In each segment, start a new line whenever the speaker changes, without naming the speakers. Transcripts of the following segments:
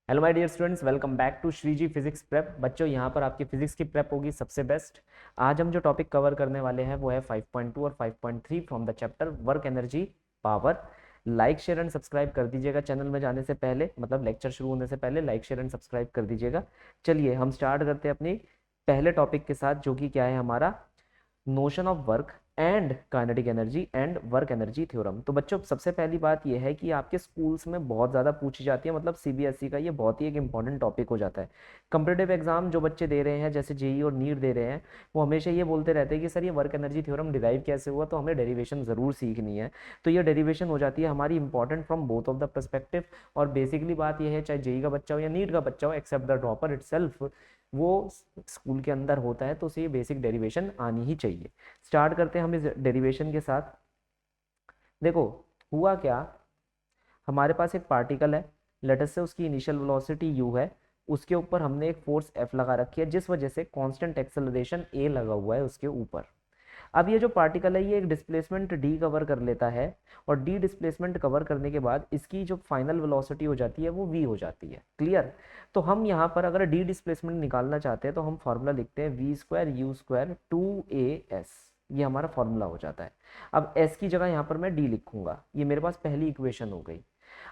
Hello my dear students, welcome back to Shreeji physics prep. बच्चों, यहाँ पर आपकी फिजिक्स की प्रेप होगी सबसे बेस्ट। आज हम जो टॉपिक कवर करने वाले हैं वो है 5.2 और 5.3 from the chapter work energy power. Like share and subscribe कर दीजिएगा चैनल में जाने से पहले, मतलब लेक्चर शुरू होने से पहले लाइक शेयर एंड सब्सक्राइब कर दीजिएगा। चलिए हम स्टार्ट करते हैं अपनी पहले टॉपिक के साथ, जो कि क्या है हमारा notion of work and kinetic energy and work energy theorem. तो बच्चों, सबसे पहली बात यह है कि आपके स्कूल्स में बहुत ज़्यादा पूछी जाती है, मतलब सीबीएसई का ये बहुत ही एक इंपॉर्टेंट टॉपिक हो जाता है। कम्पिटेटिव एग्जाम जो बच्चे दे रहे हैं, जैसे जेई और नीट दे रहे हैं, वो हमेशा ये बोलते रहते हैं कि सर ये वर्क एनर्जी थ्योरम डिराइव कैसे हुआ, तो हमें डेरिवेशन ज़रूर सीखनी है। तो ये डेरिवेशन हो जाती है हमारी important from both of the perspective. और बेसिकली बात यह है, चाहे जेई का बच्चा हो या नीट का बच्चा हो, एक्सेप्ट द ड्रॉपर इटसेल्फ, वो स्कूल के अंदर होता है, तो उसे ये बेसिक डेरिवेशन आनी ही चाहिए। स्टार्ट करते हैं हम इस डेरिवेशन के साथ। देखो, हुआ क्या, हमारे पास एक पार्टिकल है, लेट अस से उसकी इनिशियल वेलोसिटी u है, उसके ऊपर हमने एक फोर्स F लगा रखी है, जिस वजह से कांस्टेंट एक्सेलरेशन a लगा हुआ है उसके ऊपर। अब ये जो पार्टिकल है, ये एक डिस्प्लेसमेंट d कवर कर लेता है, और d डिस्प्लेसमेंट कवर करने के बाद इसकी जो फाइनल वेलोसिटी हो जाती है वो v हो जाती है। क्लियर? तो हम यहाँ पर अगर d डिस्प्लेसमेंट निकालना चाहते हैं तो हम फॉर्मूला लिखते हैं v square u square 2as। ये हमारा फॉर्मूला हो जाता है। अब s की जगह यहाँ पर मैं d लिखूंगा, ये मेरे पास पहली इक्वेशन हो गई।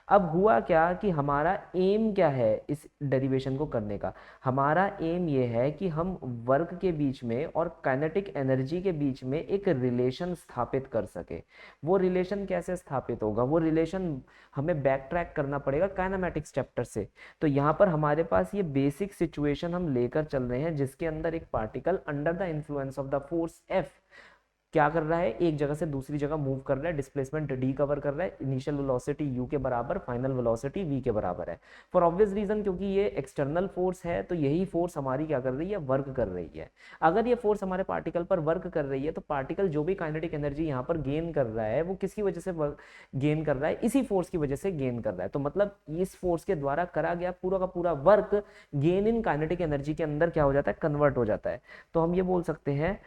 अब हुआ क्या कि हमारा एम क्या है इस डेरिवेशन को करने का। हमारा एम ये है कि हम वर्क के बीच में और काइनेटिक एनर्जी के बीच में एक रिलेशन स्थापित कर सके। वो रिलेशन कैसे स्थापित होगा, वो रिलेशन हमें बैक ट्रैक करना पड़ेगा काइनेमेटिक्स चैप्टर से। तो यहाँ पर हमारे पास ये बेसिक सिचुएशन हम लेकर चल रहे हैं, जिसके अंदर एक particle under the influence of the force F क्या कर रहा है, एक जगह से दूसरी जगह मूव कर रहा है, डिस्प्लेसमेंट डी कवर कर रहा है, इनिशियल वेलोसिटी यू के बराबर, फाइनल वेलोसिटी वी के बराबर है। फॉर ऑब्वियस रीजन, क्योंकि ये एक्सटर्नल फोर्स है, तो यही फोर्स हमारी क्या कर रही है, वर्क कर रही है। अगर ये फोर्स हमारे पार्टिकल पर वर्क कर रही है, तो पार्टिकल जो भी काइनेटिक एनर्जी यहाँ पर गेन कर रहा है, वो किसकी वजह से गेन कर रहा है, इसी फोर्स की वजह से गेन कर रहा है। तो मतलब इस फोर्स के द्वारा करा गया पूरा का पूरा work gain in kinetic energy के अंदर क्या हो जाता है, कन्वर्ट हो जाता है। तो हम ये बोल सकते हैं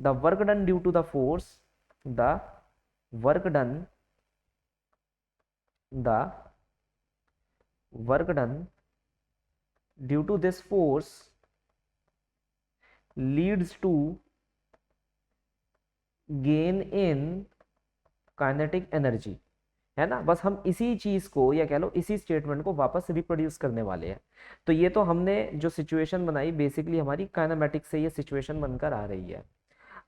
the work done due to the force, the work done the work done due to this force leads to gain in kinetic energy। है ना, बस हम इसी चीज को, या कह लो इसी स्टेटमेंट को वापस रिप्रोड्यूस करने वाले हैं। तो ये तो हमने जो सिचुएशन बनाई, बेसिकली हमारी काइनेमेटिक्स से ये सिचुएशन बनकर आ रही है।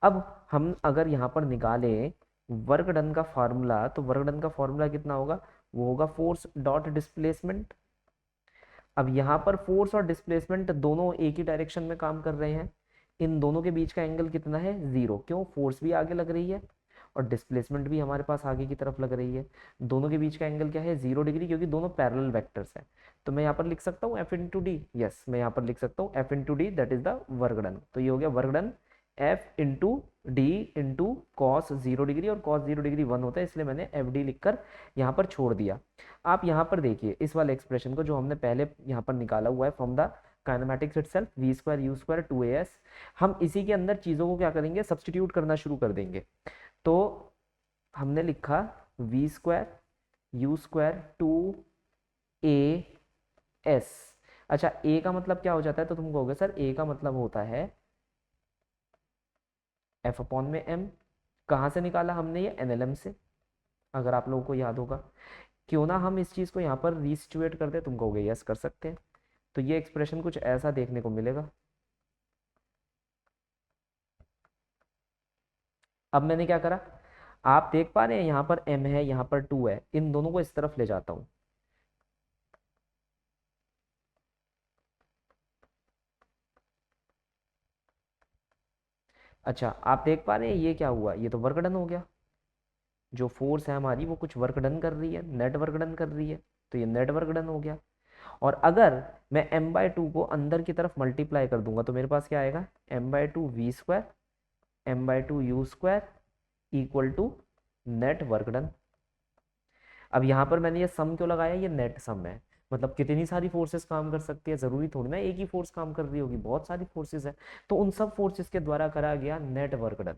अब हम अगर यहाँ पर निकालें वर्क डन का फॉर्मूला, तो वर्क डन का फॉर्मूला कितना होगा, वो होगा फोर्स डॉट डिस्प्लेसमेंट। अब यहाँ पर फोर्स और डिस्प्लेसमेंट दोनों एक ही डायरेक्शन में काम कर रहे हैं, इन दोनों के बीच का एंगल कितना है, जीरो। क्यों? फोर्स भी आगे लग रही है और डिस्प्लेसमेंट भी हमारे पास आगे की तरफ लग रही है। दोनों के बीच का एंगल क्या है, 0 डिग्री, क्योंकि दोनों पैरेलल वेक्टर्स हैं। तो मैं यहाँ पर लिख सकता हूँ एफ इंटू डी। यस, मैं यहाँ पर लिख सकता हूँ F into D, that is the work done. तो ये हो गया work done F into D into cos 0 degree, और कॉस 0 डिग्री 1 होता है, इसलिए मैंने एफ डी लिखकर यहाँ पर छोड़ दिया। आप यहाँ पर देखिए इस वाले एक्सप्रेशन को, जो हमने पहले यहाँ पर निकाला हुआ है from the kinematics itself, v square u square 2as, हम इसी के अंदर चीज़ों को क्या करेंगे, सब्सटीट्यूट करना शुरू कर देंगे। तो हमने लिखा we square u square 2as। अच्छा, a का मतलब क्या हो जाता है, तो तुम कहोगे सर a का मतलब होता है एफ अपॉन में एम। कहाँ से निकाला हमने ये, एनएलएम से, अगर आप लोगों को याद होगा। क्यों ना हम इस चीज़ को यहाँ पर रीसिचुएट कर दे, तुम कहोगे यस कर सकते हैं। तो ये एक्सप्रेशन कुछ ऐसा देखने को मिलेगा। अब मैंने क्या करा, आप देख पा रहे हैं यहाँ पर m है, यहाँ पर 2 है, इन दोनों को इस तरफ ले जाता हूँ। अच्छा, आप देख पा रहे हैं ये क्या हुआ, ये तो वर्क डन हो गया। जो फोर्स है हमारी वो कुछ वर्क डन कर रही है, नेट वर्क डन कर रही है, तो ये नेट वर्क डन हो गया। और अगर मैं m/2 को अंदर की तरफ मल्टीप्लाई कर दूंगा, तो मेरे पास क्या आएगा, m/2 v square m/2 u square equal to net work done. अब यहाँ पर मैंने ये सम क्यों लगाया, ये नेट सम है, मतलब कितनी सारी फोर्सेस काम कर सकती है, जरूरी थोड़ी ना एक ही फोर्स काम कर रही होगी, बहुत सारी फोर्सेस है। तो उन सब फोर्सेस के द्वारा करा गया नेट वर्क डन।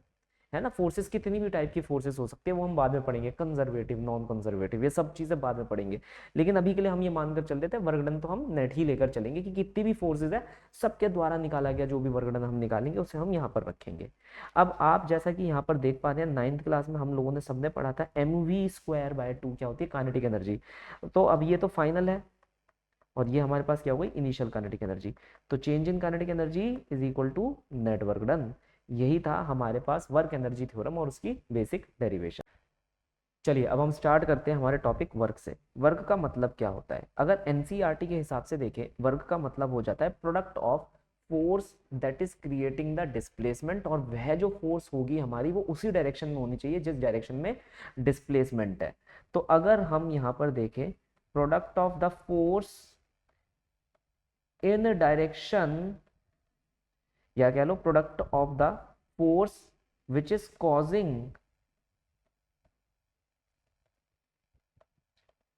है ना। फोर्सेस कितनी भी टाइप की फोर्सेस हो सकती है, वो हम बाद में पढ़ेंगे, कंजर्वेटिव, नॉन कंजर्वेटिव, ये सब चीजें बाद में पढ़ेंगे। लेकिन अभी के लिए हम ये मानकर चल देते हैं वर्क डन तो हम नेट ही लेकर चलेंगे कि कितनी भी फोर्सेज है सबके द्वारा निकाला गया जो भी वर्क डन हम निकालेंगे उसे हम यहाँ पर रखेंगे। अब आप जैसा कि यहाँ पर देख पा रहे हैं, 9th क्लास में हम लोगों ने सबने पढ़ा था mv²/2 क्या होती है, काइनेटिक एनर्जी। तो अब ये तो फाइनल है और ये हमारे पास क्या हो गई, इनिशियल काइनेटिक एनर्जी। तो change in kinetic energy is equal to net work done. यही था हमारे पास वर्क एनर्जी थ्योरम और उसकी बेसिक डेरिवेशन। चलिए अब हम स्टार्ट करते हैं हमारे टॉपिक वर्क से। वर्क का मतलब क्या होता है, अगर एनसीईआरटी के हिसाब से देखें, वर्क का मतलब हो जाता है product of force that is creating the displacement. और वह जो फोर्स होगी हमारी वो उसी डायरेक्शन में होनी चाहिए जिस डायरेक्शन में डिस्प्लेसमेंट है। तो अगर हम यहाँ पर देखें, product of the force in direction, या कह लो product of the force which is causing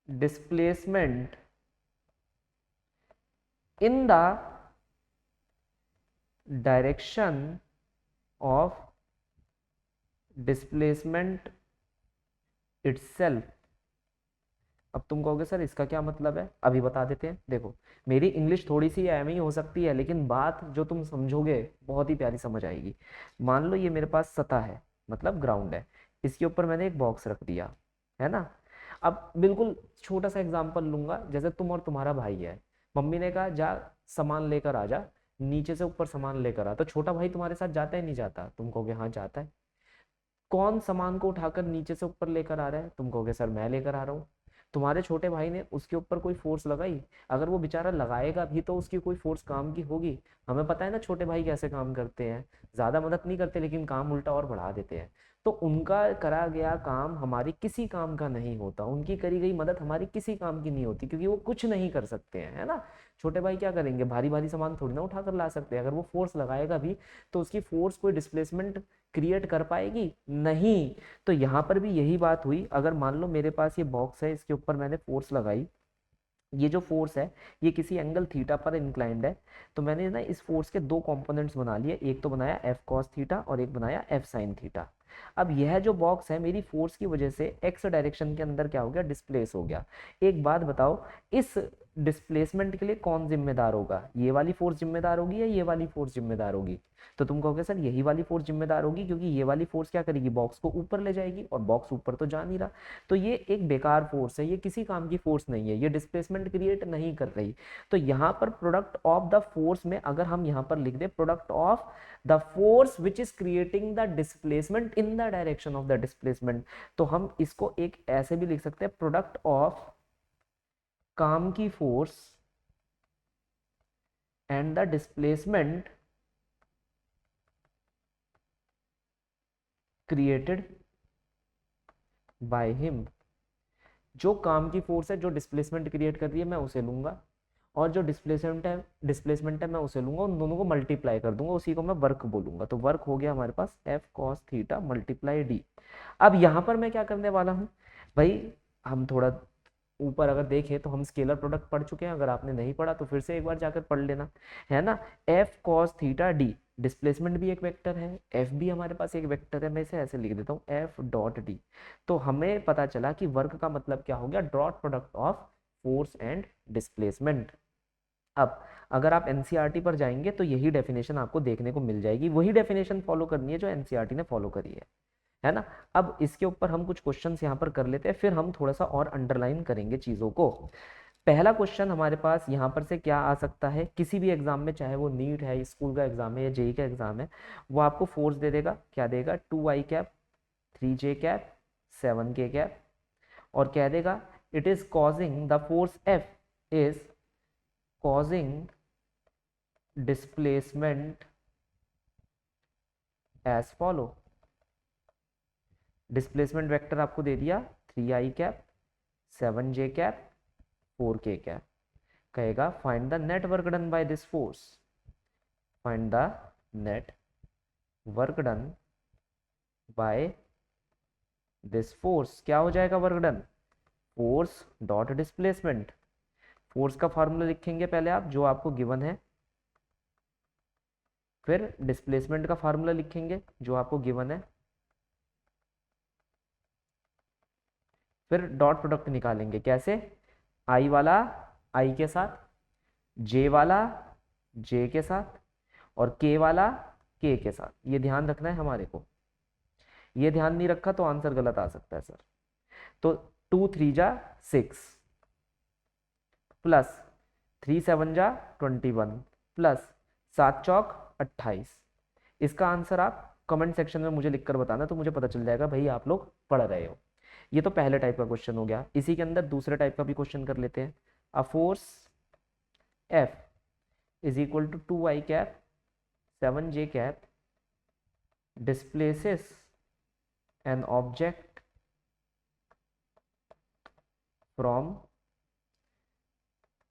displacement in the direction of displacement itself. अब तुम कहोगे सर इसका क्या मतलब है, अभी बता देते हैं। देखो मेरी इंग्लिश थोड़ी सी एवं ही हो सकती है, लेकिन बात जो तुम समझोगे बहुत ही प्यारी समझ आएगी। मान लो ये मेरे पास सतह है, मतलब ग्राउंड है, इसके ऊपर मैंने एक बॉक्स रख दिया, है ना। अब बिल्कुल छोटा सा एग्जांपल लूंगा, जैसे तुम और तुम्हारा भाई है, मम्मी ने कहा जा सामान लेकर आ जा, नीचे से ऊपर सामान लेकर आ, तो छोटा भाई तुम्हारे साथ जाता है नहीं जाता, तुम कहोगे हाँ जाता है। कौन सामान को उठाकर नीचे से ऊपर लेकर आ रहा है, तुम कहोगे सर मैं लेकर आ रहा हूँ। तुम्हारे छोटे भाई ने उसके ऊपर कोई फोर्स लगाई, अगर वो बेचारा लगाएगा भी तो उसकी कोई फोर्स काम की होगी। हमें पता है ना छोटे भाई कैसे काम करते हैं, ज्यादा मदद नहीं करते लेकिन काम उल्टा और बढ़ा देते हैं। तो उनका करा गया काम हमारी किसी काम का नहीं होता, उनकी करी गई मदद हमारी किसी काम की नहीं होती, क्योंकि वो कुछ नहीं कर सकते हैं, है ना। छोटे भाई क्या करेंगे, भारी भारी सामान थोड़ी ना उठाकर ला सकते हैं, अगर वो फोर्स लगाएगा भी तो उसकी फोर्स कोई डिस्प्लेसमेंट क्रिएट कर पाएगी नहीं। तो यहाँ पर भी यही बात हुई, अगर मान लो मेरे पास ये बॉक्स है, इसके ऊपर मैंने फोर्स लगाई, ये जो फोर्स है ये किसी एंगल थीटा पर इंक्लाइंड है, तो मैंने ना इस फोर्स के दो कंपोनेंट्स बना लिए, एक तो बनाया एफ कॉस थीटा और एक बनाया एफ साइन थीटा। अब यह जो बॉक्स है मेरी फोर्स की वजह से एक्स डायरेक्शन के अंदर क्या हो गया, डिस्प्लेस हो गया। एक बात बताओ, इस डिस्प्लेसमेंट के लिए कौन जिम्मेदार होगा, ये वाली फोर्स जिम्मेदार होगी या ये वाली फोर्स जिम्मेदार होगी। तो तुम कहोगे सर यही वाली फोर्स जिम्मेदार होगी, क्योंकि ये वाली फोर्स क्या करेगी, बॉक्स को ऊपर ले जाएगी, और बॉक्स ऊपर तो जा नहीं रहा। तो ये एक बेकार फोर्स है, ये किसी काम की फोर्स नहीं है, ये डिस्प्लेसमेंट क्रिएट नहीं कर रही। तो यहाँ पर प्रोडक्ट ऑफ द फोर्स में अगर हम यहाँ पर लिख दे product of the force which is creating the displacement in the direction of the displacement, तो हम इसको एक ऐसे भी लिख सकते हैं, प्रोडक्ट ऑफ काम की force and the displacement created by him. जो काम की फोर्स है जो डिस्प्लेसमेंट क्रिएट कर रही है मैं उसे लूंगा, और जो डिस्प्लेसमेंट है मैं उसे लूंगा, उन दोनों को मल्टीप्लाई कर दूंगा, उसी को मैं वर्क बोलूंगा। तो वर्क हो गया हमारे पास F cos theta multiply D. अब यहां पर मैं क्या करने वाला हूं भाई, हम थोड़ा ऊपर अगर देखें तो हम स्केलर प्रोडक्ट पढ़ चुके हैं, अगर आपने नहीं पढ़ा तो फिर से एक बार जाकर पढ़ लेना, है ना। F cos theta D, displacement भी एक वेक्टर है, एफ भी हमारे पास एक वेक्टर है, मैं इसे ऐसे लिख देता हूँ एफ डॉट डी। तो हमें पता चला कि वर्क का मतलब क्या हो गया, dot product of force and displacement. अब अगर आप एनसीईआरटी पर जाएंगे तो यही डेफिनेशन आपको देखने को मिल जाएगी, वही डेफिनेशन फॉलो करनी है जो एनसीईआरटी ने फॉलो करी है ना। अब इसके ऊपर हम कुछ क्वेश्चंस यहाँ पर कर लेते हैं, फिर हम थोड़ा सा और अंडरलाइन करेंगे चीजों को। पहला क्वेश्चन हमारे पास यहाँ पर से क्या आ सकता है, किसी भी एग्जाम में, चाहे वो नीट है, स्कूल का एग्जाम है या जेई का एग्जाम है, वो आपको फोर्स दे देगा, क्या देगा, 2i cap 3j cap 7k cap, और कह देगा it is causing the force F is causing displacement as follow. Displacement vector आपको दे दिया 3i cap 7j cap 4k cap, कहेगा find the net work done by this force, find the net work done by this force. क्या हो जाएगा work done, force dot displacement. Force का formula लिखेंगे पहले आप जो आपको गिवन है, फिर डिस्प्लेसमेंट का फॉर्मूला लिखेंगे जो आपको गिवन है, फिर डॉट प्रोडक्ट निकालेंगे कैसे, आई वाला आई के साथ, जे वाला जे के साथ, और के वाला के साथ। ये ध्यान रखना है हमारे को, ये ध्यान नहीं रखा तो आंसर गलत आ सकता है सर। तो 2 3 जा 6 प्लस 3 7 जा 21 प्लस 7 चौक 28। इसका आंसर आप कमेंट सेक्शन में मुझे लिखकर बताना, तो मुझे पता चल जाएगा भाई आप लोग पढ़ रहे हो। ये तो पहले टाइप का क्वेश्चन हो गया। इसी के अंदर दूसरे टाइप का भी क्वेश्चन कर लेते हैं। A force F is equal to 2i cap 7j cap displaces an object from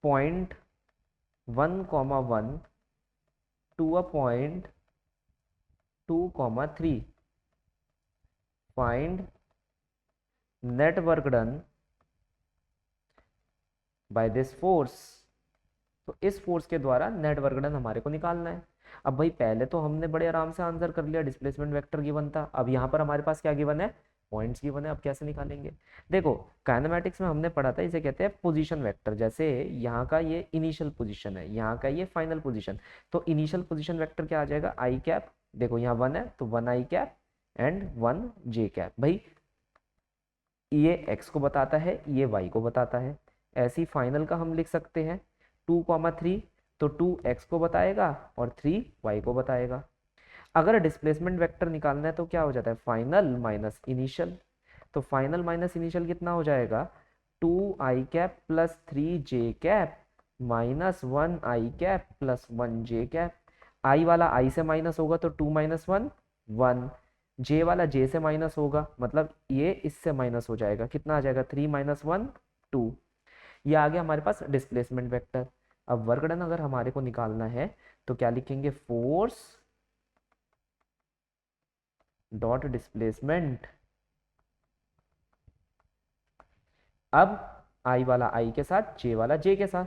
point 1, 1 to a point 2, 3. Find net work done by this force। तो इस फोर्स के द्वारा नेट वर्क डन हमारे को निकालना है। अब भाई पहले तो हमने बड़े आराम से आंसर कर लिया, डिस्प्लेसमेंट वेक्टर गिवन था। अब यहाँ पर हमारे पास क्या गिवन है, पॉइंट्स गिवन है। अब कैसे निकालेंगे, देखो काइनेमेटिक्स में हमने पढ़ा था, इसे कहते हैं पोजीशन वेक्टर। जैसे यहाँ का ये इनिशियल पोजीशन है, यहाँ का ये फाइनल पोजीशन। तो इनिशियल पोजीशन वेक्टर क्या आ जाएगा, आई कैप, देखो यहाँ 1 है तो 1 आई कैप एंड 1 जे कैप। भाई ये एक्स को बताता है, ये वाई को बताता है। ऐसी फाइनल का हम लिख सकते हैं 2, 3, तो 2x को बताएगा और 3y को बताएगा। अगर डिस्प्लेसमेंट वेक्टर निकालना है तो क्या हो जाता है, फाइनल माइनस इनिशियल। तो फाइनल माइनस इनिशियल कितना हो जाएगा, 2i cap plus 3j cap minus 1i cap plus 1j cap. I वाला आई से माइनस होगा तो 2 माइनस 1 1, जे वाला जे से माइनस होगा मतलब ये इससे माइनस हो जाएगा, कितना आ जाएगा 3 माइनस 1 2। ये आ गया हमारे पास डिस्प्लेसमेंट वेक्टर। अब वर्क डन अगर हमारे को निकालना है तो क्या लिखेंगे, फोर्स डॉट डिस्प्लेसमेंट। अब आई वाला आई के साथ, जे वाला जे के साथ,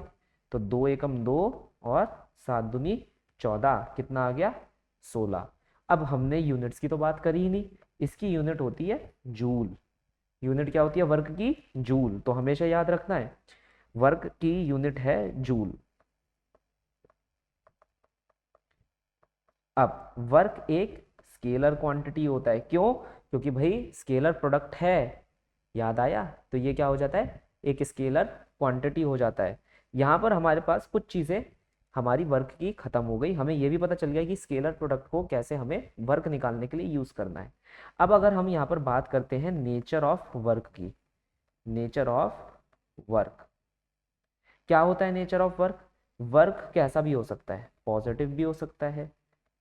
तो 2 एकम 2 और 7 दूनी 14, कितना आ गया 16। अब हमने यूनिट्स की तो बात करी ही नहीं, इसकी यूनिट होती है जूल। यूनिट क्या होती है, वर्क की जूल। तो हमेशा याद रखना है वर्क की यूनिट है जूल। अब वर्क एक स्केलर क्वांटिटी होता है, क्यों, क्योंकि भाई स्केलर प्रोडक्ट है, याद आया। तो ये क्या हो जाता है, एक स्केलर क्वांटिटी हो जाता है। यहाँ पर हमारे पास कुछ चीज़ें हमारी वर्क की खत्म हो गई, हमें ये भी पता चल गया कि स्केलर प्रोडक्ट को कैसे हमें वर्क निकालने के लिए यूज़ करना है। अब अगर हम यहाँ पर बात करते हैं नेचर ऑफ वर्क की, नेचर ऑफ वर्क क्या होता है, नेचर ऑफ वर्क, वर्क कैसा भी हो सकता है, पॉजिटिव भी हो सकता है,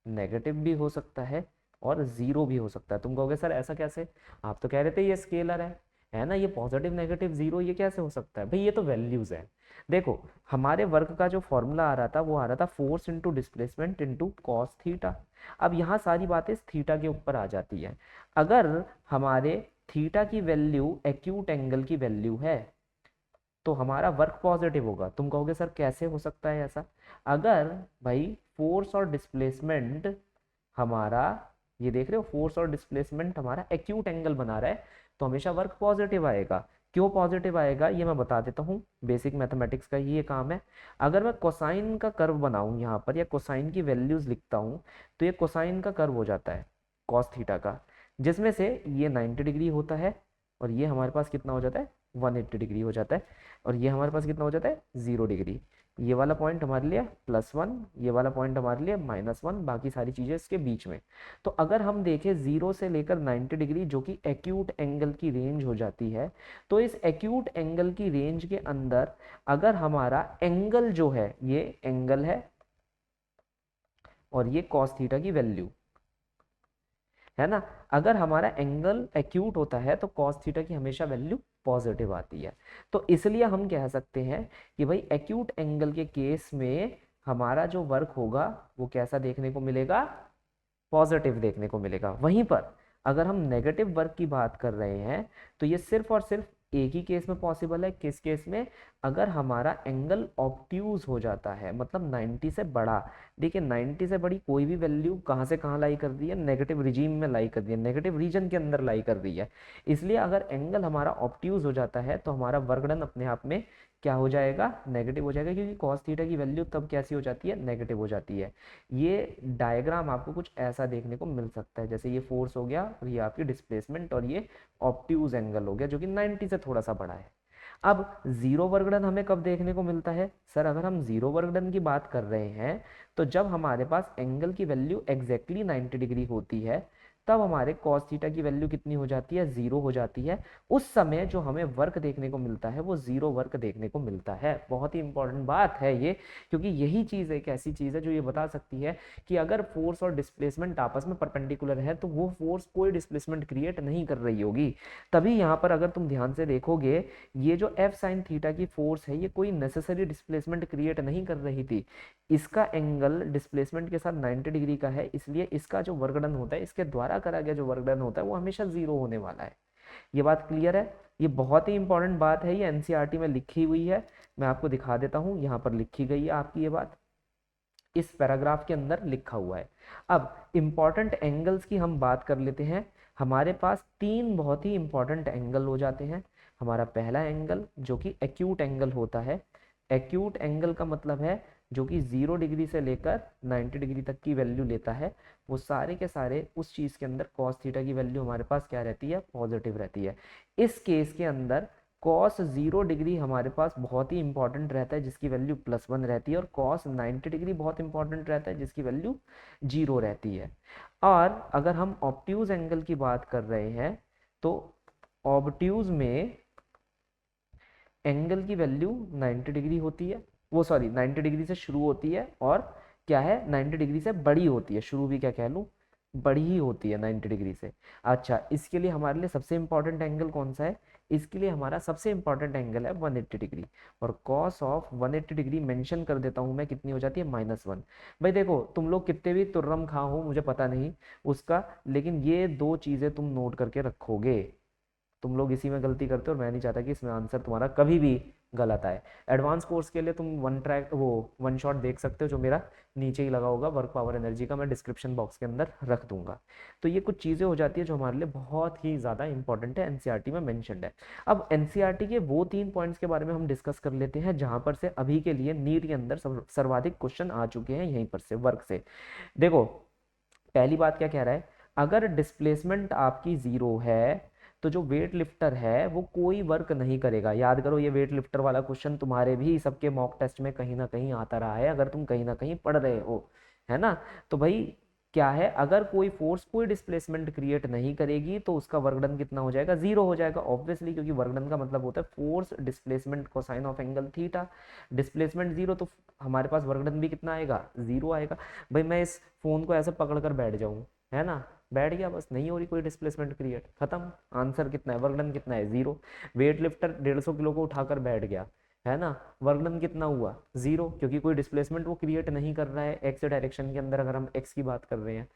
नेगेटिव भी हो सकता है और जीरो भी हो सकता है। तुम कहोगे सर ऐसा कैसे, आप तो कह रहे थे ये स्केलर है ना, ये पॉजिटिव नेगेटिव जीरो ये कैसे हो सकता है, भाई ये तो वैल्यूज है। देखो हमारे वर्क का जो फॉर्मूला आ रहा था वो आ रहा था force into displacement into cos theta. अब यहाँ सारी बातें थीटा के ऊपर आ जाती है। अगर हमारे थीटा की वैल्यू एक्यूट एंगल की वैल्यू है तो हमारा वर्क पॉजिटिव होगा। तुम कहोगे सर कैसे हो सकता है ऐसा, अगर भाई फोर्स और डिस्प्लेसमेंट हमारा, ये देख रहे हो फोर्स और डिस्प्लेसमेंट हमारा एक्यूट एंगल बना रहा है तो हमेशा वर्क पॉजिटिव आएगा। क्यों पॉजिटिव आएगा ये मैं बता देता हूँ, बेसिक मैथमेटिक्स का ये काम है। अगर मैं कोसाइन का कर्व बनाऊं यहाँ पर या कोसाइन की वैल्यूज लिखता हूँ तो ये कोसाइन का कर्व हो जाता है कॉस थीटा का, जिसमें से ये 90 डिग्री होता है और ये हमारे पास कितना हो जाता है 180 डिग्री हो जाता है, और ये हमारे पास कितना हो जाता है 0 डिग्री। ये वाला पॉइंट हमारे लिए +1, ये वाला पॉइंट हमारे लिए -1, बाकी सारी चीजें इसके बीच में। तो अगर हम देखें 0 से लेकर 90 डिग्री जो कि एक्यूट एंगल की रेंज हो जाती है, तो इस एक्यूट एंगल की रेंज के अंदर अगर हमारा एंगल जो है, ये एंगल है और ये कॉस थीटा की वैल्यू है ना, अगर हमारा एंगल एक्यूट होता है तो कॉस थीटा की हमेशा वैल्यू पॉजिटिव आती है। तो इसलिए हम कह सकते हैं कि भाई एक्यूट एंगल के केस में हमारा जो वर्क होगा वो कैसा देखने को मिलेगा, पॉजिटिव देखने को मिलेगा। वहीं पर अगर हम नेगेटिव वर्क की बात कर रहे हैं तो ये सिर्फ और सिर्फ एक ही केस में पॉसिबल है, किस केस में, अगर हमारा एंगल ऑब्ट्यूज हो जाता है, मतलब 90 से बड़ा। देखिए 90 से बड़ी कोई भी वैल्यू कहाँ से कहाँ लाई कर दी है, नेगेटिव रिजीम में लाई कर दी है, नेगेटिव रीजन के अंदर लाई कर दी है। इसलिए अगर एंगल हमारा ऑब्ट्यूज हो जाता है तो हमारा वर्क डन अपने आप में क्या हो जाएगा, नेगेटिव हो जाएगा, क्योंकि कॉस थीटा की वैल्यू तब कैसी हो जाती है, नेगेटिव हो जाती है। ये डायग्राम आपको कुछ ऐसा देखने को मिल सकता है, जैसे ये फोर्स हो गया और ये आपकी डिस्प्लेसमेंट और ये ऑब्ट्यूज एंगल हो गया जो कि 90 से थोड़ा सा बड़ा है। अब जीरो वर्क डन हमें कब देखने को मिलता है सर, अगर हम जीरो वर्क डन की बात कर रहे हैं तो जब हमारे पास एंगल की वैल्यू एग्जैक्टली 90 डिग्री होती है, तब हमारे cos थीटा की वैल्यू कितनी हो जाती है, जीरो हो जाती है। उस समय जो हमें वर्क देखने को मिलता है वो जीरो वर्क देखने को मिलता है। बहुत ही इंपॉर्टेंट बात है ये, क्योंकि यही चीज एक ऐसी चीज है जो ये बता सकती है कि अगर फोर्स और डिस्प्लेसमेंट आपस में परपेंडिकुलर है तो वो फोर्स कोई डिस्प्लेसमेंट क्रिएट नहीं कर रही होगी। तभी यहाँ पर अगर तुम ध्यान से देखोगे, ये जो एफ साइन थीटा की फोर्स है ये कोई नेसेसरी डिस्प्लेसमेंट क्रिएट नहीं कर रही थी। इसका एंगल डिस्प्लेसमेंट के साथ 90 डिग्री का है, इसलिए इसका जो वर्क डन होता है, इसके द्वारा करा गया जो वर्क डन होता है वो हमेशा जीरो होने वाला है। ये बात क्लियर है? ये बहुत ही इंपॉर्टेंट बात है, ये एनसीईआरटी में लिखी हुई है। मैं आपको दिखा देता हूँ, यहाँ पर लिखी गई है आपकी ये बात, इस पैराग्राफ के अंदर लिखा हुआ है। अब इंपॉर्टेंट एंगल्स की हम बात कर लेते हैं। हमारे पास तीन बहुत ही इंपॉर्टेंट एंगल हो जाते हैं। हमारा पहला एंगल जो कि एक्यूट एंगल होता है। एक्यूट एंगल का मतलब है जो कि 0 डिग्री से लेकर 90 डिग्री तक की वैल्यू लेता है। वो सारे के सारे उस चीज के अंदर कॉस थीटा की वैल्यू हमारे पास क्या रहती है, पॉजिटिव रहती है। इस केस के अंदर कॉस 0 डिग्री हमारे पास बहुत ही इंपॉर्टेंट रहता है जिसकी वैल्यू +1 रहती है, और कॉस 90 डिग्री बहुत इंपॉर्टेंट रहता है जिसकी वैल्यू 0 रहती है। और अगर हम ऑब्ट्यूज एंगल की बात कर रहे हैं तो ऑब्ट्यूज में एंगल की वैल्यू 90 डिग्री होती है, वो सॉरी 90 डिग्री से शुरू होती है और क्या है, 90 डिग्री से बड़ी होती है। शुरू भी क्या कह लूँ, बड़ी ही होती है 90 डिग्री से। अच्छा, इसके लिए हमारे लिए सबसे इंपॉर्टेंट एंगल कौन सा है, इसके लिए हमारा सबसे इंपॉर्टेंट एंगल है 180 डिग्री। और कॉस ऑफ 180 डिग्री मेंशन कर देता हूं मैं, कितनी हो जाती है, -1। भाई देखो, तुम लोग कितने भी तुर्रम खा हो मुझे पता नहीं उसका, लेकिन ये दो चीजें तुम नोट करके रखोगे। तुम लोग इसी में गलती करते हो और मैं नहीं चाहता कि इसमें आंसर तुम्हारा कभी भी गलत आए। एडवांस कोर्स के लिए तुम वन शॉट देख सकते हो जो मेरा नीचे ही लगा होगा, वर्क पावर एनर्जी का, मैं डिस्क्रिप्शन बॉक्स के अंदर रख दूंगा। तो ये कुछ चीज़ें हो जाती है जो हमारे लिए बहुत ही ज़्यादा इंपॉर्टेंट है, एनसीईआरटी में मेंशन्ड है। अब एनसीईआरटी के वो 3 पॉइंट्स के बारे में हम डिस्कस कर लेते हैं जहां पर से अभी के लिए नीट के अंदर सर्वाधिक क्वेश्चन आ चुके हैं, यहीं पर से वर्क से। देखो, पहली बात क्या कह रहा है, अगर डिस्प्लेसमेंट आपकी 0 है तो जो वेट लिफ्टर है वो कोई वर्क नहीं करेगा। याद करो, ये वेट लिफ्टर वाला क्वेश्चन तुम्हारे भी सबके मॉक टेस्ट में कहीं ना कहीं आता रहा है, अगर तुम कहीं ना कहीं पढ़ रहे हो, है ना। तो भाई क्या है, अगर कोई फोर्स कोई डिस्प्लेसमेंट क्रिएट नहीं करेगी तो उसका वर्क डन कितना हो जाएगा, 0 हो जाएगा ऑब्वियसली, क्योंकि वर्क डन का मतलब होता है force displacement cosine of angle theta. Displacement 0 तो हमारे पास वर्क डन भी कितना आएगा, 0 आएगा। भाई मैं इस फोन को ऐसे पकड़ कर बैठ जाऊं, है ना, बैठ गया, बस नहीं हो रही कोई डिस्प्लेसमेंट क्रिएट, खत्म। आंसर कितना है, वर्क डन कितना है, 0। वेट लिफ्टर 150 किलो को उठाकर बैठ गया, है ना, वर्क डन कितना हुआ, 0, क्योंकि कोई डिस्प्लेसमेंट वो क्रिएट नहीं कर रहा है एक्स डायरेक्शन के अंदर, अगर हम एक्स की बात कर रहे हैं।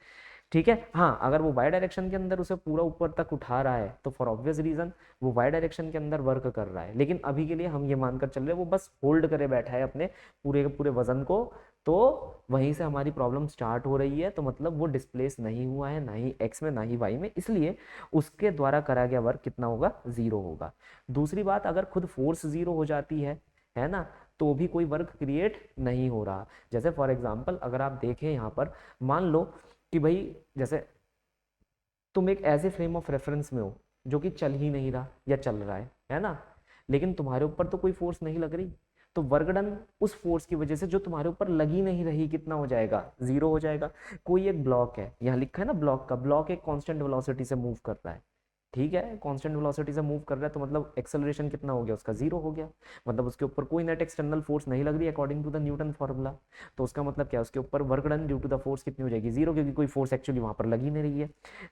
ठीक है, हाँ, अगर वो वाई डायरेक्शन के अंदर उसे पूरा ऊपर तक उठा रहा है तो फॉर ऑब्वियस रीजन वो वाई डायरेक्शन के अंदर वर्क कर रहा है। लेकिन अभी के लिए हम ये मानकर चल रहे हैं वो बस होल्ड करे बैठा है अपने पूरे के पूरे वजन को, तो वहीं से हमारी प्रॉब्लम स्टार्ट हो रही है। तो मतलब वो डिस्प्लेस नहीं हुआ है, ना ही एक्स में ना ही वाई में, इसलिए उसके द्वारा करा गया वर्क कितना होगा, 0 होगा। दूसरी बात, अगर खुद फोर्स 0 हो जाती है ना, तो भी कोई वर्क क्रिएट नहीं हो रहा। जैसे फॉर एग्जाम्पल अगर आप देखें यहाँ पर, मान लो कि भाई जैसे तुम एक ऐसे फ्रेम ऑफ रेफरेंस में हो जो कि चल ही नहीं रहा या चल रहा है ना, लेकिन तुम्हारे ऊपर तो कोई फोर्स नहीं लग रही, तो वर्क डन उस फोर्स की वजह से जो तुम्हारे ऊपर लगी नहीं रही कितना हो जाएगा, 0 हो जाएगा। कोई एक ब्लॉक है, यहाँ लिखा है ना ब्लॉक का, ब्लॉक एक कांस्टेंट वेलोसिटी से मूव कर रहा है, ठीक है, कांस्टेंट वेलोसिटी से मूव कर रहा है, तो मतलब एक्सेलरेशन कितना हो गया उसका, 0 हो गया। मतलब उसके ऊपर कोई नेट एक्सटर्नल फोर्स नहीं लग रही according to the Newton formula. तो उसका मतलब क्या है, उसके ऊपर work done due to the force कितनी हो जाएगी, 0, क्योंकि कोई फोर्स एक्चुअली वहां पर लगी नहीं रही है।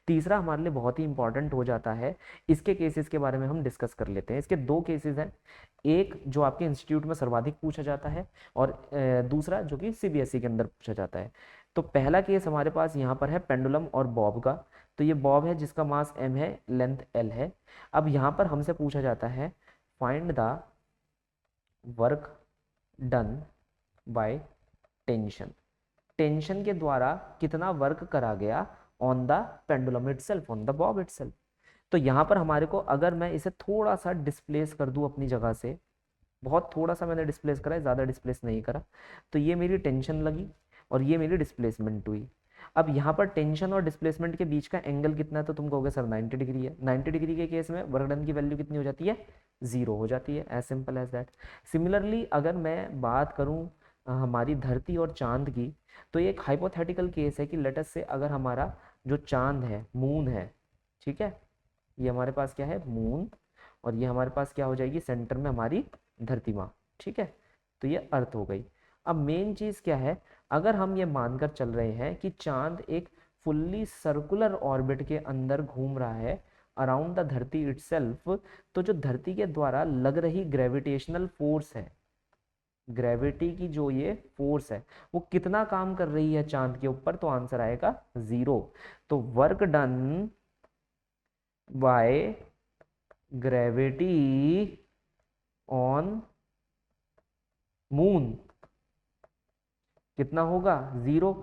तीसरा हमारे लिए बहुत ही इंपॉर्टेंट हो जाता है, इसके केसेस के बारे में हम डिस्कस कर लेते हैं। इसके दो केसेस हैं, एक जो आपके इंस्टीट्यूट में सर्वाधिक पूछा जाता है और दूसरा जो कि सीबीएसई के अंदर पूछा जाता है। तो पहला केस हमारे पास यहाँ पर है पेंडुलम और बॉब का। तो ये बॉब है जिसका मास m है, लेंथ l है। अब यहाँ पर हमसे पूछा जाता है find the work done by tension. Tension के द्वारा कितना वर्क करा गया on the pendulum itself, on the Bob itself. तो यहाँ पर हमारे को अगर मैं इसे थोड़ा सा डिस्प्लेस कर दूं अपनी जगह से, बहुत थोड़ा सा मैंने डिस्प्लेस करा है, ज़्यादा डिस्प्लेस नहीं करा, तो ये मेरी टेंशन लगी और ये मेरी डिस्प्लेसमेंट हुई। अब यहाँ पर टेंशन और डिस्प्लेसमेंट के बीच का एंगल कितना है, तो तुम कहोगे सर 90 डिग्री है। 90 डिग्री के केस में वर्क डन की वैल्यू कितनी हो जाती है, 0 हो जाती है, as simple as that. Similarly अगर मैं बात करूँ हमारी धरती और चांद की, तो ये एक हाइपोथेटिकल केस है कि लेट अस से अगर हमारा जो चांद है, मून है, ठीक है, ये हमारे पास क्या है, मून, और ये हमारे पास क्या हो जाएगी, सेंटर में हमारी धरती माँ, ठीक है, तो ये अर्थ हो गई। अब मेन चीज क्या है, अगर हम ये मानकर चल रहे हैं कि चांद एक फुल्ली सर्कुलर ऑर्बिट के अंदर घूम रहा है अराउंड द धरती इटसेल्फ, तो जो धरती के द्वारा लग रही ग्रेविटेशनल फोर्स है, ग्रेविटी की जो ये फोर्स है, वो कितना काम कर रही है चांद के ऊपर, तो आंसर आएगा 0। तो work done by gravity on moon कितना होगा, 0,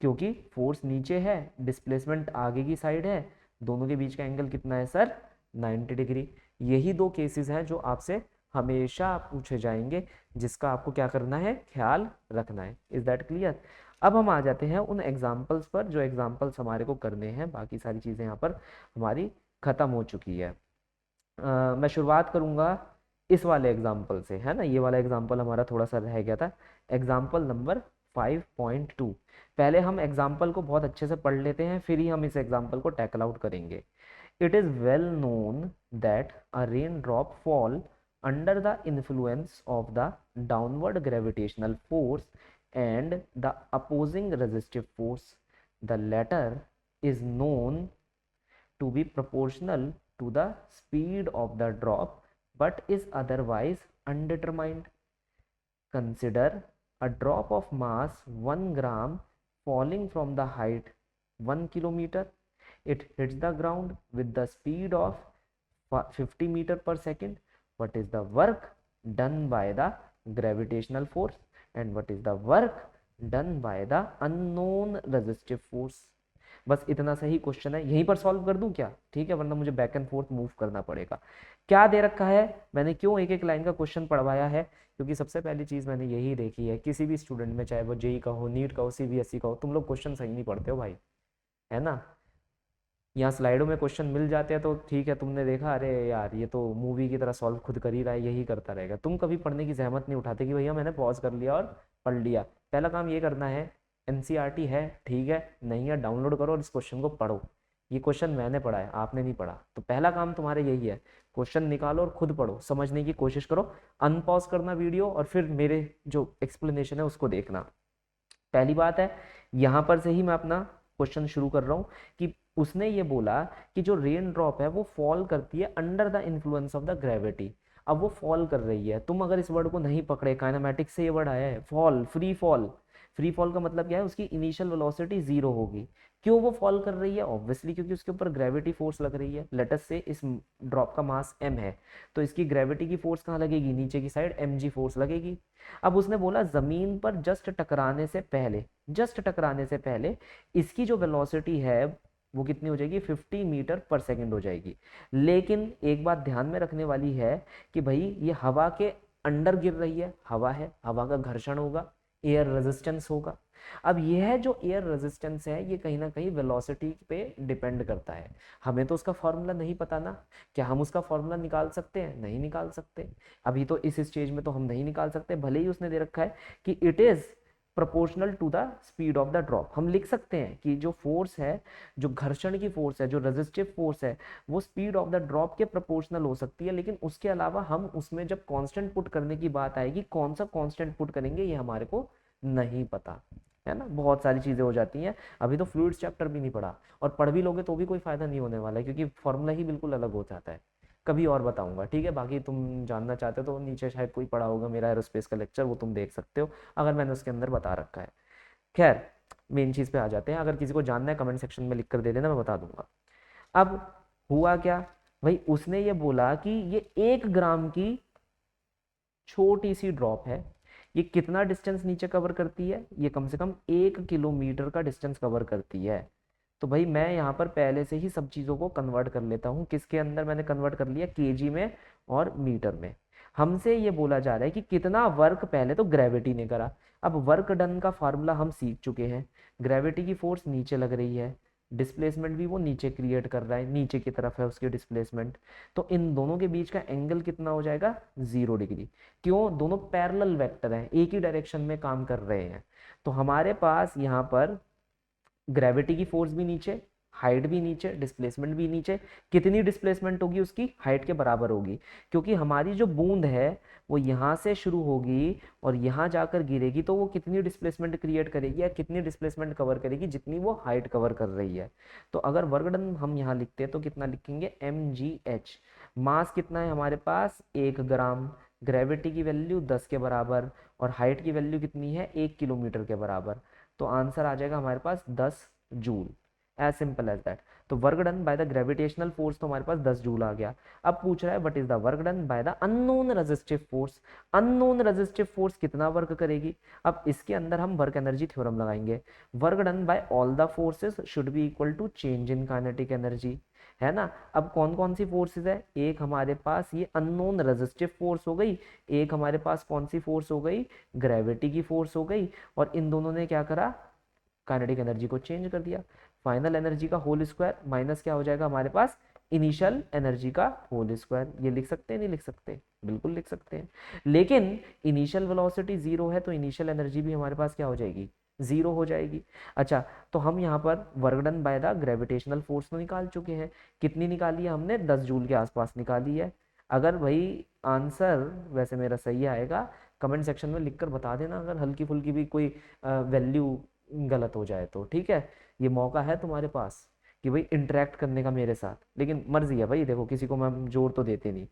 क्योंकि फोर्स नीचे है, डिस्प्लेसमेंट आगे की साइड है, दोनों के बीच का एंगल कितना है सर, 90 डिग्री। यही दो केसेस हैं जो आपसे हमेशा पूछे जाएंगे, जिसका आपको क्या करना है, ख्याल रखना है। Is that clear. अब हम आ जाते हैं उन एग्जाम्पल्स पर, जो एग्जाम्पल्स हमारे को करने हैं, बाकी सारी चीज़ें यहाँ पर हमारी खत्म हो चुकी है। मैं शुरुआत करूँगा इस वाले एग्जाम्पल से, है ना, ये वाला एग्जाम्पल हमारा थोड़ा सा रह गया था, एग्जाम्पल नंबर 5.2। पहले हम एग्जाम्पल को बहुत अच्छे से पढ़ लेते हैं, फिर ही हम इस एग्जाम्पल को टैकल आउट करेंगे। It is well known that a rain drop fall under the influence of the downward gravitational force and the opposing resistive force. The latter is known to be proportional to the speed of the drop but is otherwise undetermined. Consider a drop of mass 1 gram falling from the height 1 kilometer. It hits the ground with the speed of 50 meter per second. What is the work done by the gravitational force and what is the work done by the unknown resistive force? बस इतना सही question है, यहीं पर solve कर दूं क्या, ठीक है, वरना मुझे बैक एंड फोर्थ मूव करना पड़ेगा। क्या दे रखा है, मैंने क्यों एक एक लाइन का क्वेश्चन पढ़वाया है, क्योंकि सबसे पहली चीज मैंने यही देखी है किसी भी स्टूडेंट में, चाहे वो जेई का हो, नीट का हो, सीबीएसई का हो, तुम लोग क्वेश्चन सही नहीं पढ़ते हो भाई, है ना। यहाँ स्लाइडों में क्वेश्चन मिल जाते हैं तो ठीक है, तुमने देखा अरे यार ये तो मूवी की तरह सॉल्व खुद कर ही रहा है, यही करता रहेगा, तुम कभी पढ़ने की जहमत नहीं उठाते कि भैया मैंने पॉज कर लिया और पढ़ लिया। पहला काम ये करना है, एनसीईआरटी है, ठीक है, नहीं है डाउनलोड करो और इस क्वेश्चन को पढ़ो। ये क्वेश्चन मैंने पढ़ा है, आपने नहीं पढ़ा, तो पहला काम तुम्हारे यही है, क्वेश्चन निकालो और खुद पढ़ो, समझने की कोशिश करो, अनपॉज करना वीडियो और फिर मेरे जो एक्सप्लेनेशन है उसको देखना। पहली बात है, यहाँ पर से ही मैं अपना क्वेश्चन शुरू कर रहा हूँ कि उसने ये बोला कि जो रेन ड्रॉप है वो फॉल करती है under the influence of the gravity. अब वो फॉल कर रही है, तुम अगर इस वर्ड को नहीं पकड़े, काइनेमेटिक्स से ये वर्ड आया है fall, free fall. Free fall का मतलब क्या है, उसकी इनिशियल वेलोसिटी 0 होगी। क्यों वो फॉल कर रही है, ऑब्वियसली क्योंकि उसके ऊपर ग्रेविटी फोर्स लग रही है। लेटस से इस ड्रॉप का मास m है, तो इसकी ग्रेविटी की फोर्स कहाँ लगेगी, नीचे की साइड mg फोर्स लगेगी। अब उसने बोला जमीन पर जस्ट टकराने से पहले, जस्ट टकराने से पहले इसकी जो वेलोसिटी है वो कितनी हो जाएगी, 50 मीटर पर सेकंड हो जाएगी। लेकिन एक बात ध्यान में रखने वाली है कि भाई ये हवा के अंडर गिर रही है, हवा है, हवा का घर्षण होगा, एयर रेजिस्टेंस होगा। अब यह जो एयर रेजिस्टेंस है ये कहीं ना कहीं वेलोसिटी पे डिपेंड करता है। हमें तो उसका फॉर्मूला नहीं पता ना, क्या हम उसका फॉर्मूला निकाल सकते हैं, नहीं निकाल सकते। अभी तो इस स्टेज में तो हम नहीं निकाल सकते, भले ही उसने दे रखा है कि it is proportional to the speed of the drop. हम लिख सकते हैं कि जो फोर्स है, जो घर्षण की फोर्स है, जो रेजिस्टिव फोर्स है, वो स्पीड ऑफ द ड्रॉप के प्रोपोर्शनल हो सकती है। लेकिन उसके अलावा हम उसमें जब कांस्टेंट पुट करने की बात आएगी, कौन सा कांस्टेंट पुट करेंगे ये हमारे को नहीं पता, है ना, बहुत सारी चीजें हो जाती हैं। अभी तो फ्लूइड्स चैप्टर भी नहीं पढ़ा, और पढ़ भी लोगे तो भी कोई फायदा नहीं होने वाला है, क्योंकि फॉर्मूला ही बिल्कुल अलग हो जाता है। कभी और बताऊंगा, ठीक है। बाकी तुम जानना चाहते हो तो नीचे शायद कोई पढ़ा होगा मेरा एरोस्पेस का लेक्चर, वो तुम देख सकते हो, अगर मैंने उसके अंदर बता रखा है। खैर, मेन चीज़ पे आ जाते हैं। अगर किसी को जानना है कमेंट सेक्शन में लिख कर दे देना, मैं बता दूंगा। अब हुआ क्या भाई, उसने ये बोला कि ये 1 ग्राम की छोटी सी ड्रॉप है, ये कितना डिस्टेंस नीचे कवर करती है, ये कम से कम 1 किलोमीटर का डिस्टेंस कवर करती है। तो भाई मैं यहाँ पर पहले से ही सब चीज़ों को कन्वर्ट कर लेता हूँ, किसके अंदर मैंने कन्वर्ट कर लिया, केजी में और मीटर में। हमसे ये बोला जा रहा है कि कितना वर्क पहले तो ग्रेविटी ने करा। अब वर्क डन का फार्मूला हम सीख चुके हैं, ग्रेविटी की फोर्स नीचे लग रही है, डिस्प्लेसमेंट भी वो नीचे क्रिएट कर रहा है, नीचे की तरफ है उसकी डिस्प्लेसमेंट, तो इन दोनों के बीच का एंगल कितना हो जाएगा, 0 डिग्री। क्यों, दोनों पैरेलल वेक्टर हैं, एक ही डायरेक्शन में काम कर रहे हैं। तो हमारे पास यहाँ पर ग्रेविटी की फोर्स भी नीचे, हाइट भी नीचे, डिस्प्लेसमेंट भी नीचे। कितनी डिस्प्लेसमेंट होगी उसकी, हाइट के बराबर होगी, क्योंकि हमारी जो बूंद है वो यहाँ से शुरू होगी और यहाँ जाकर गिरेगी, तो वो कितनी डिस्प्लेसमेंट क्रिएट करेगी या कितनी डिस्प्लेसमेंट कवर करेगी, जितनी वो हाइट कवर कर रही है। तो अगर वर्क डन हम यहाँ लिखते हैं तो कितना लिखेंगे, mgh। मास कितना है हमारे पास, 1 ग्राम, ग्रेविटी की वैल्यू 10 के बराबर, और हाइट की वैल्यू कितनी है, 1 किलोमीटर के बराबर। तो आंसर आ जाएगा हमारे पास 10 joule, as simple as that. तो work done by the gravitational force तो हमारे पास 10 जूल आ गया। अब पूछ रहा है what is the work done by the unknown resistive force. Unknown resistive force कितना वर्क करेगी, अब इसके अंदर हम वर्क एनर्जी थ्योरम लगाएंगे। Work done by all the forces should be equal to change in kinetic energy, है ना। अब कौन कौन सी फोर्सेस है, एक हमारे पास ये अननोन रेजिस्टिव फोर्स हो गई, एक हमारे पास कौन सी फोर्स हो गई, ग्रेविटी की फोर्स हो गई, और इन दोनों ने क्या करा, काइनेटिक एनर्जी को चेंज कर दिया। फाइनल एनर्जी का होल स्क्वायर माइनस क्या हो जाएगा हमारे पास, इनिशियल एनर्जी का होल स्क्वायर। ये लिख सकते हैं, नहीं लिख सकते, बिल्कुल लिख सकते हैं। लेकिन इनिशियल वेलोसिटी 0 है तो इनिशियल एनर्जी भी हमारे पास क्या हो जाएगी, 0 हो जाएगी। अच्छा, तो हम यहाँ पर work done by the gravitational force तो निकाल चुके हैं, कितनी निकाली है हमने, 10 जूल के आसपास निकाली है। अगर भाई आंसर वैसे मेरा सही आएगा, कमेंट सेक्शन में लिखकर बता देना, अगर हल्की फुल्की भी कोई वैल्यू गलत हो जाए तो, ठीक है। ये मौका है तुम्हारे पास कि भाई इंटरेक्ट करने का मेरे साथ, लेकिन मर्जी है भाई, देखो किसी को मैं जोर तो देते नहीं।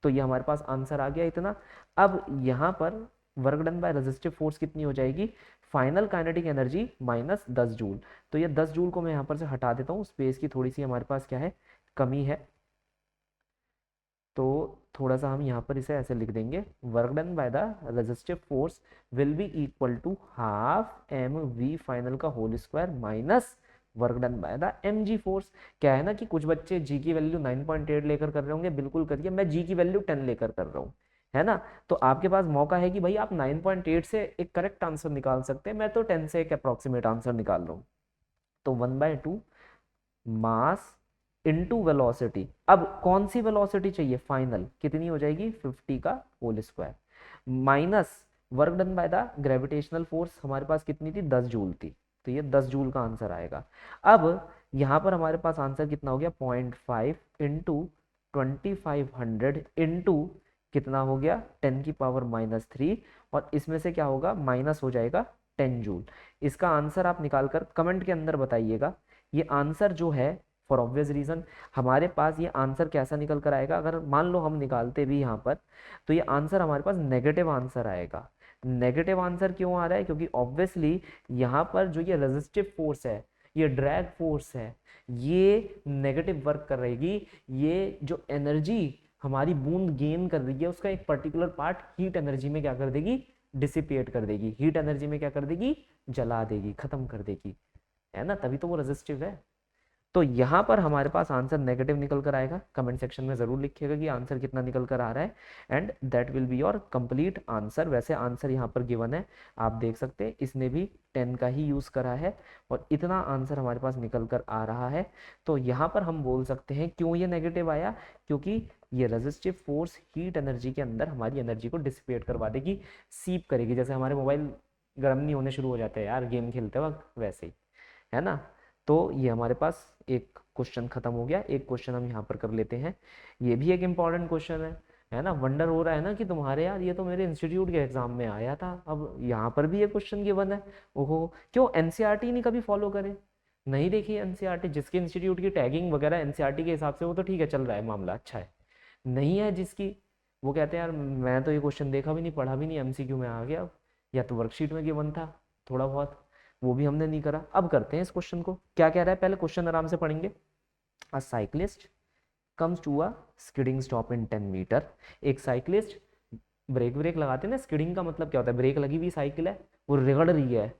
तो ये हमारे पास आंसर आ गया इतना। अब यहाँ पर work done bye resistive force कितनी हो जाएगी, final kinetic energy minus 10 joule. तो ये 10 जूल को मैं यहाँ पर से हटा देता हूँ, स्पेस की थोड़ी सी हमारे पास क्या है, कमी है। तो थोड़ा सा हम यहाँ पर इसे ऐसे लिख देंगे, work done by the resistive force will be equal to half M V final का whole square minus work done by the M G force. क्या है ना कि कुछ बच्चे जी की वैल्यू 9.8 लेकर कर रहे होंगे, बिल्कुल करिए, मैं जी की वैल्यू 10 लेकर कर रहा हूँ, है ना। तो आपके पास मौका है कि भाई आप 9.8 से एक करेक्ट आंसर निकाल सकते हैं, मैं तो 10 से एक अप्रोक्सीमेट आंसर निकाल रहा हूँ। तो 1/2 मास इनटू वेलोसिटी। अब कौन सी वेलोसिटी चाहिए, फाइनल कितनी हो जाएगी, 50 का whole square, minus work done by the gravitational force हमारे पास कितनी थी, 10 जूल थी, तो ये 10 जूल का आंसर आएगा। अब यहाँ पर हमारे पास आंसर कितना हो गया, 0.5 इंटू 2500 इंटू कितना हो गया, 10 की पावर -3, और इसमें से क्या होगा, माइनस हो जाएगा 10 जूल। इसका आंसर आप निकाल कर कमेंट के अंदर बताइएगा। ये आंसर जो है, फॉर ऑब्वियस रीजन हमारे पास ये आंसर कैसा निकल कर आएगा, अगर मान लो हम निकालते भी यहाँ पर, तो ये आंसर हमारे पास नेगेटिव आंसर आएगा। नेगेटिव आंसर क्यों आ रहा है, क्योंकि ऑब्वियसली यहाँ पर जो ये रेजिस्टिव फोर्स है, ये ड्रैग फोर्स है, ये नेगेटिव वर्क कर रहेगी। ये जो एनर्जी हमारी बूंद गेन कर रही है, उसका एक पर्टिकुलर पार्ट हीट एनर्जी में क्या कर देगी, डिसिपेट कर देगी, हीट एनर्जी में क्या कर देगी, जला देगी, खत्म कर देगी, है ना, तभी तो वो रेजिस्टिव है। तो यहाँ पर हमारे पास आंसर नेगेटिव निकल कर आएगा। कमेंट सेक्शन में जरूर लिखिएगा कि आंसर कितना निकल कर आ रहा है, and that will be your complete answer. वैसे आंसर यहाँ पर गिवन है, आप देख सकते हैं, इसने भी 10 का ही यूज करा है और इतना आंसर हमारे पास निकल कर आ रहा है। तो यहाँ पर हम बोल सकते हैं क्यों ये नेगेटिव आया, क्योंकि ये रेजिस्टिव फोर्स हीट एनर्जी के अंदर हमारी एनर्जी को डिसिपेट करवा देगी, सीप करेगी, जैसे हमारे मोबाइल गर्म नहीं होने शुरू हो जाते हैं यार गेम खेलते वक्त, वैसे ही, है ना। तो ये हमारे पास एक क्वेश्चन खत्म हो गया। एक क्वेश्चन हम यहाँ पर कर लेते हैं, ये भी एक इंपॉर्टेंट क्वेश्चन है ना। वंडर हो रहा है ना कि तुम्हारे यार ये तो मेरे इंस्टीट्यूट के एग्जाम में आया था, अब यहाँ पर भी ये क्वेश्चन गिवन है। ओहो, क्यों एनसीईआरटी नहीं कभी फॉलो करे, नहीं देखी एनसीईआरटी, जिसके इंस्टीट्यूट की टैगिंग वगैरह एनसीईआरटी के हिसाब से वो तो ठीक है, चल रहा है मामला, अच्छा है। नहीं है जिसकी, वो कहते हैं यार मैं तो ये क्वेश्चन देखा भी नहीं, पढ़ा भी नहीं, एमसीक्यू में आ गया, या तो वर्कशीट में गिवन था थोड़ा बहुत, वो भी हमने नहीं करा। अब करते हैं इस क्वेश्चन को, क्या कह रहा है, पहले क्वेश्चन आराम से पढ़ेंगे। A cyclist comes to a skidding stop in 10 metre. एक साइक्लिस्ट, ब्रेक ब्रेक लगाते हैं ना, स्किडिंग का मतलब क्या होता है, ब्रेक लगी हुई साइकिल है, वो रगड़ रही है,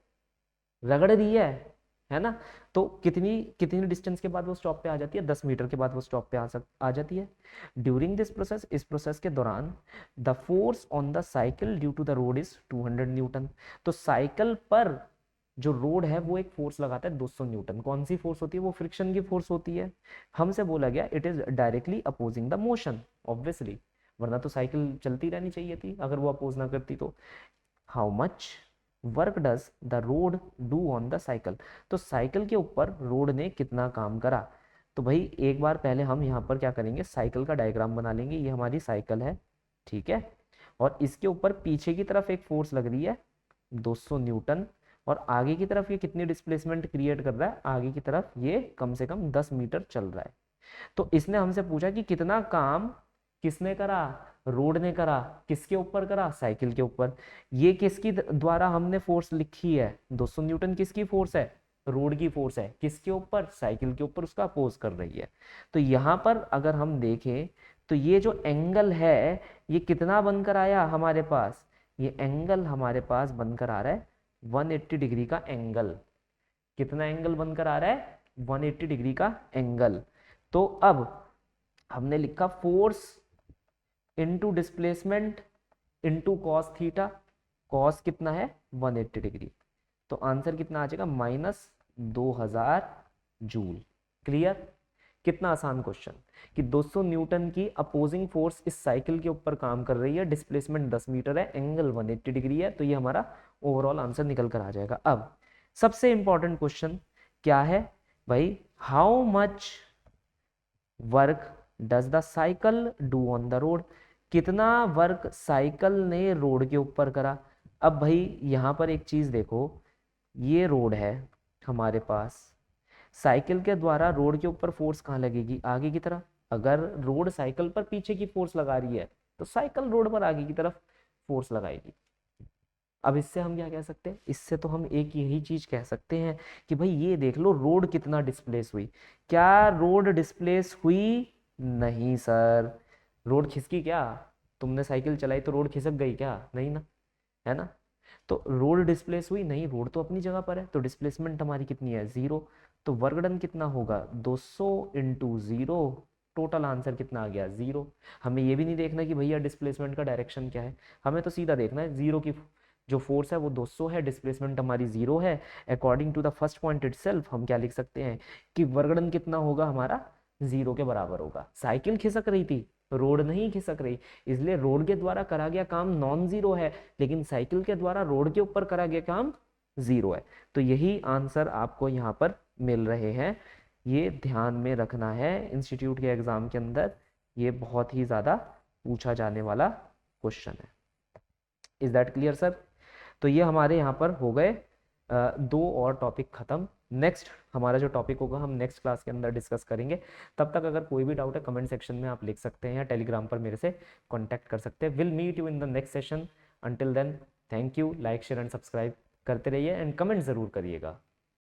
रगड़ रही है ना। तो कितनी कितनी डिस्टेंस के बाद वो स्टॉप पे आ जाती है, 10 मीटर के बाद वो स्टॉप पे आ जाती है। ड्यूरिंग दिस प्रोसेस, इस प्रोसेस के दौरान, the force on the cycle due to the road is 200 newton. तो साइकिल पर जो रोड है वो एक फोर्स लगाता है 200 न्यूटन। कौन सी फोर्स होती है, वो फ्रिक्शन की फोर्स होती है। हमसे बोला गया it is directly opposing the motion, obviously, वरना तो साइकिल चलती रहनी चाहिए थी अगर वो अपोज ना करती तो। How much work does the road do on the cycle. तो साइकिल के ऊपर रोड ने कितना काम करा। तो भाई एक बार पहले हम यहाँ पर क्या करेंगे, साइकिल का डायग्राम बना लेंगे। ये हमारी साइकिल है, ठीक है, और इसके ऊपर पीछे की तरफ एक फोर्स लग रही है 200 न्यूटन, और आगे की तरफ ये कितनी डिस्प्लेसमेंट क्रिएट कर रहा है, आगे की तरफ ये कम से कम 10 मीटर चल रहा है। तो इसने हमसे पूछा कि कितना काम किसने करा, रोड ने करा। किसके ऊपर करा, साइकिल के ऊपर। ये किसकी द्वारा हमने फोर्स लिखी है, 200 न्यूटन किसकी फोर्स है, रोड की फोर्स है। किसके ऊपर, साइकिल के ऊपर, उसका अपोज कर रही है। तो यहां पर अगर हम देखें तो ये जो एंगल है ये कितना बनकर आया हमारे पास, ये एंगल हमारे पास बनकर आ रहा है 180 डिग्री का एंगल। कितना एंगल बनकर आ रहा है, 180 डिग्री का एंगल। तो अब हमने लिखा force into displacement into cos theta. Cos कितना है, 180 डिग्री। तो आंसर कितना आ जाएगा, -2000 जूल। क्लियर। कितना आसान क्वेश्चन कि 200 न्यूटन की अपोजिंग फोर्स इस साइकिल के ऊपर काम कर रही है, डिस्प्लेसमेंट 10 मीटर है, एंगल 180 डिग्री है। तो ये हमारा ओवरऑल आंसर निकल कर आ जाएगा। अब सबसे इंपॉर्टेंट क्वेश्चन क्या है भाई, how much work does the cycle do on the road. कितना वर्क साइकिल ने रोड के ऊपर करा। अब भाई यहां पर एक चीज देखो, ये रोड है हमारे पास, साइकिल के द्वारा रोड के ऊपर फोर्स कहाँ लगेगी, आगे की तरफ। अगर रोड साइकिल पर पीछे की फोर्स लगा रही है तो साइकिल रोड पर आगे की तरफ फोर्स लगाएगी। अब इससे हम क्या कह सकते हैं, इससे तो हम एक यही चीज कह सकते हैं कि भाई ये देख लो रोड कितना डिस्प्लेस हुई। क्या रोड डिस्प्लेस हुई, नहीं सर। रोड खिसकी क्या, तुमने साइकिल चलाई तो रोड खिसक गई क्या, नहीं ना, है ना। तो रोड डिस्प्लेस हुई नहीं, रोड तो अपनी जगह पर है। तो डिस्प्लेसमेंट हमारी कितनी है, 0। तो वर्क डन कितना होगा, 200 इंटू 0। टोटल आंसर कितना आ गया, 0। हमें ये भी नहीं देखना कि भैया डिस्प्लेसमेंट का डायरेक्शन क्या है, हमें तो सीधा देखना है 0 की जो फोर्स है वो 200 है, डिस्प्लेसमेंट हमारी 0 है। According to the first point itself हम क्या लिख सकते हैं कि वर्क डन कितना होगा हमारा, 0 के बराबर होगा। साइकिल खिसक रही थी, रोड नहीं खिसक रही, इसलिए रोड के द्वारा करा गया काम नॉन जीरो है, लेकिन साइकिल के द्वारा रोड के ऊपर करा गया काम 0 है। तो यही आंसर आपको यहाँ पर मिल रहे हैं, ये ध्यान में रखना है इंस्टीट्यूट के एग्जाम के अंदर, ये बहुत ही ज्यादा पूछा जाने वाला क्वेश्चन है। Is that clear sir. तो ये हमारे यहाँ पर हो गए 2 और टॉपिक खत्म। नेक्स्ट हमारा जो टॉपिक होगा हम नेक्स्ट क्लास के अंदर डिस्कस करेंगे। तब तक अगर कोई भी डाउट है कमेंट सेक्शन में आप लिख सकते हैं या टेलीग्राम पर मेरे से कांटेक्ट कर सकते हैं। Will meet you in the next session. Until then thank you, like share and subscribe करते रहिए एंड कमेंट ज़रूर करिएगा।